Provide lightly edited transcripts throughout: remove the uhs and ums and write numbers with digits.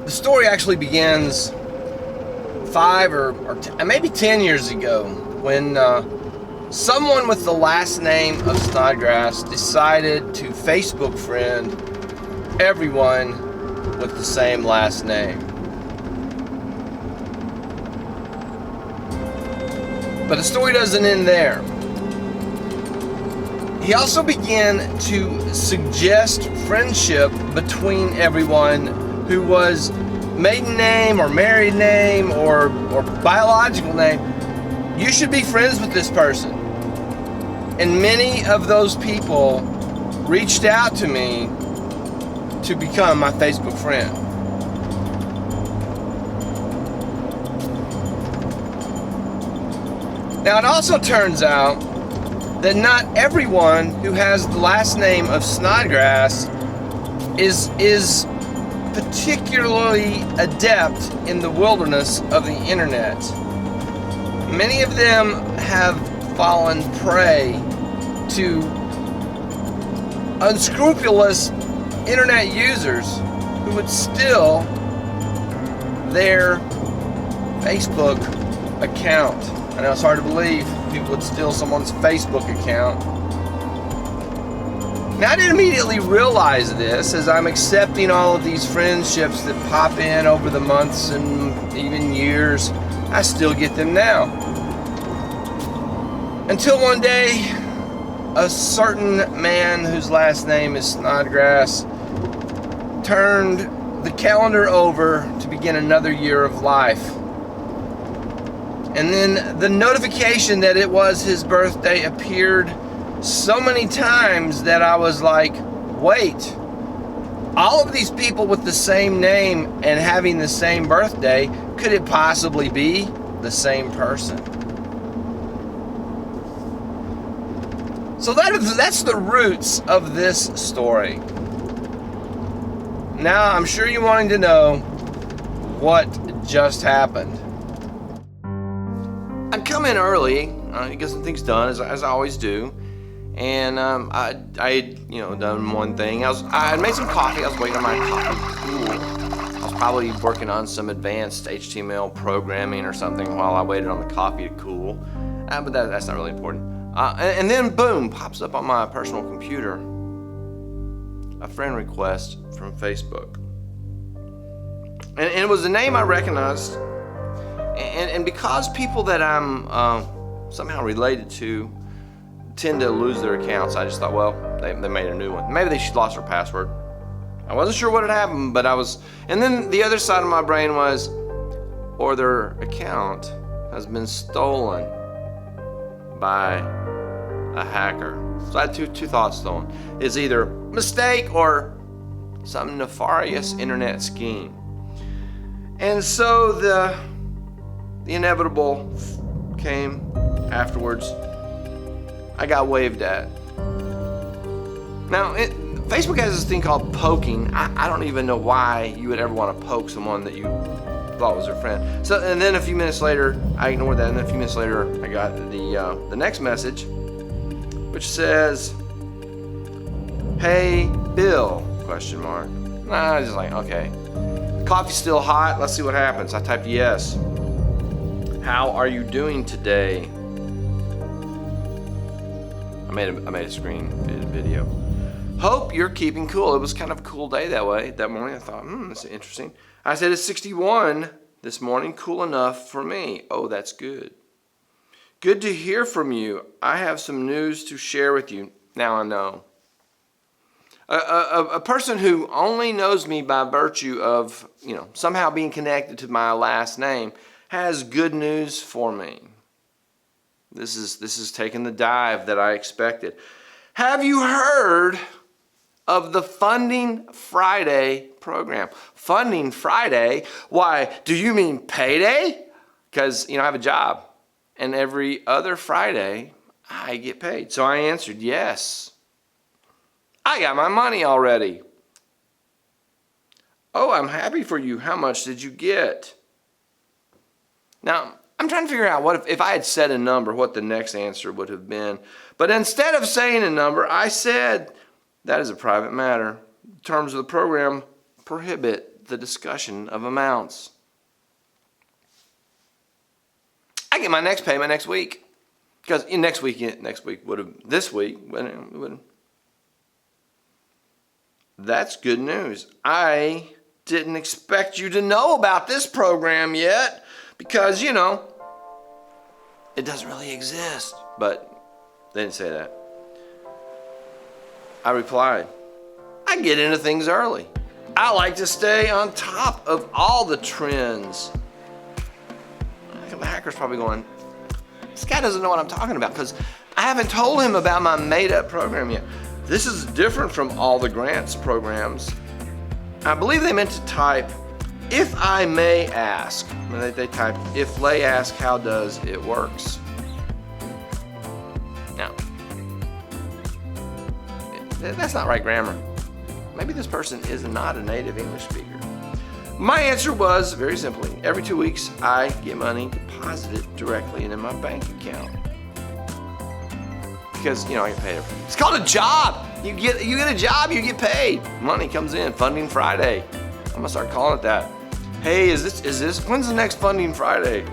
The story actually begins 5 or maybe 10 years ago when someone with the last name of Snodgrass decided to Facebook friend everyone with the same last name. But the story doesn't end there. He also began to suggest friendship between everyone who was maiden name or married name or biological name. You should be friends with this person. And many of those people reached out to me to become my Facebook friend. Now it also turns out that not everyone who has the last name of Snodgrass is particularly adept in the wilderness of the internet. Many of them have fallen prey to unscrupulous internet users who would steal their Facebook account. I know it's hard to believe people would steal someone's Facebook account. Now, I didn't immediately realize this as I'm accepting all of these friendships that pop in over the months and even years. I still get them now. Until one day, a certain man whose last name is Snodgrass turned the calendar over to begin another year of life. And then the notification that it was his birthday appeared so many times that I was like, wait, all of these people with the same name and having the same birthday, could it possibly be the same person? So that's the roots of this story. Now I'm sure you're wanting to know what just happened. I'd come in early, get some things done as I always do, and I had done one thing. I had made some coffee. I was waiting on my coffee to cool. I was probably working on some advanced HTML programming or something while I waited on the coffee to cool, but that's not really important. And then boom, pops up on my personal computer a friend request from Facebook, and it was a name I recognized. And because people that I'm somehow related to tend to lose their accounts, I just thought, well, they made a new one. Maybe they lost their password. I wasn't sure what had happened, but and then the other side of my brain was, or their account has been stolen by a hacker. So I had two thoughts going. It's either mistake or some nefarious internet scheme. And so the inevitable came afterwards. I got waved at. Now, Facebook has this thing called poking. I don't even know why you would ever want to poke someone that you thought was your friend. So, and then a few minutes later, I ignored that, and then a few minutes later, I got the next message, which says, "Hey, Bill?" ? I was just like, okay. The coffee's still hot. Let's see what happens. I typed yes. How are you doing today? I made a screen video. Hope you're keeping cool. It was kind of a cool day that morning. I thought, that's interesting. I said it's 61 this morning. Cool enough for me. Oh, that's good. Good to hear from you. I have some news to share with you. Now I know. A person who only knows me by virtue of, somehow being connected to my last name has good news for me. This is taking the dive that I expected. Have you heard of the Funding Friday program? Funding Friday? Why, do you mean payday? Because, I have a job, and every other Friday I get paid. So I answered yes. I got my money already. Oh, I'm happy for you. How much did you get? Now, I'm trying to figure out what if I had said a number, what the next answer would have been. But instead of saying a number, I said, that is a private matter. Terms of the program prohibit the discussion of amounts. I get my next payment next week. Because next week would have, this week, would. That's good news. I didn't expect you to know about this program yet because, it doesn't really exist. But they didn't say that. I replied, I get into things early. I like to stay on top of all the trends. The hacker's probably going, this guy doesn't know what I'm talking about because I haven't told him about my made-up program yet. This is different from all the grants programs. I believe they meant to type, if I may ask. They typed, if lay ask, how does it works? Now, that's not right grammar. Maybe this person is not a native English speaker. My answer was, very simply, every 2 weeks I get money deposited directly into my bank account. Because, I get paid. It's called a job. You get a job, you get paid. Money comes in, Funding Friday. I'm gonna start calling it that. Hey, when's the next Funding Friday?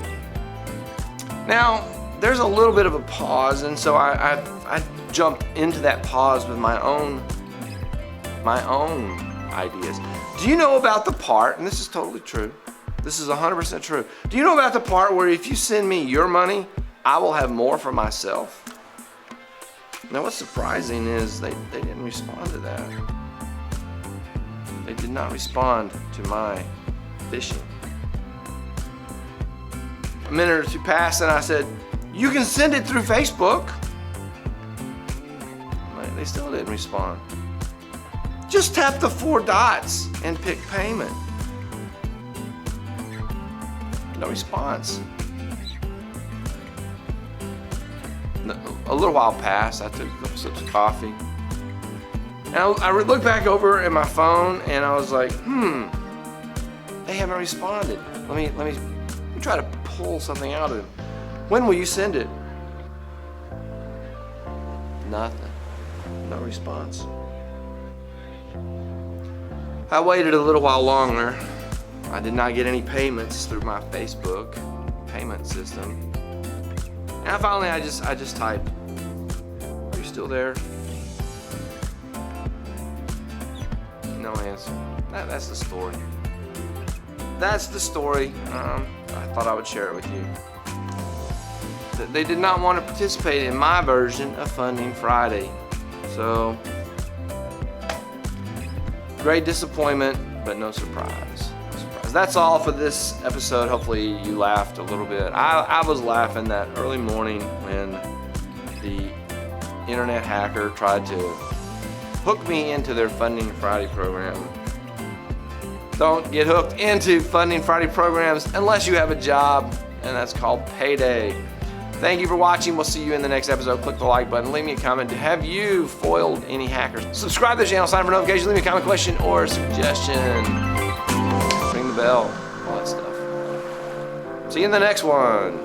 Now, there's a little bit of a pause, and so I jump into that pause with my own ideas. Do you know about the part, and this is totally true, this is 100% true. Do you know about the part where if you send me your money, I will have more for myself? Now what's surprising is they didn't respond to that. They did not respond to my fishing. A minute or two passed and I said, you can send it through Facebook. They still didn't respond. Just tap the 4 dots and pick payment. No response. A little while passed. I took a couple sips of coffee. And I looked back over at my phone and I was like, they haven't responded. Let me try to pull something out of them. When will you send it? Nothing. No response. I waited a little while longer. I did not get any payments through my Facebook payment system. And finally I just typed, are you still there? No answer. That's the story. That's the story. I thought I would share it with you. They did not want to participate in my version of Funding Friday. So, great disappointment, but no surprise. That's all for this episode. Hopefully you laughed a little bit. I was laughing that early morning when the internet hacker tried to hook me into their Funding Friday program. Don't get hooked into Funding Friday programs unless you have a job, and that's called payday. Thank you for watching. We'll see you in the next episode. Click the like button. Leave me a comment. Have you foiled any hackers? Subscribe to the channel. Sign for notifications. Leave me a comment, question, or suggestion. Ring the bell. All that stuff. See you in the next one.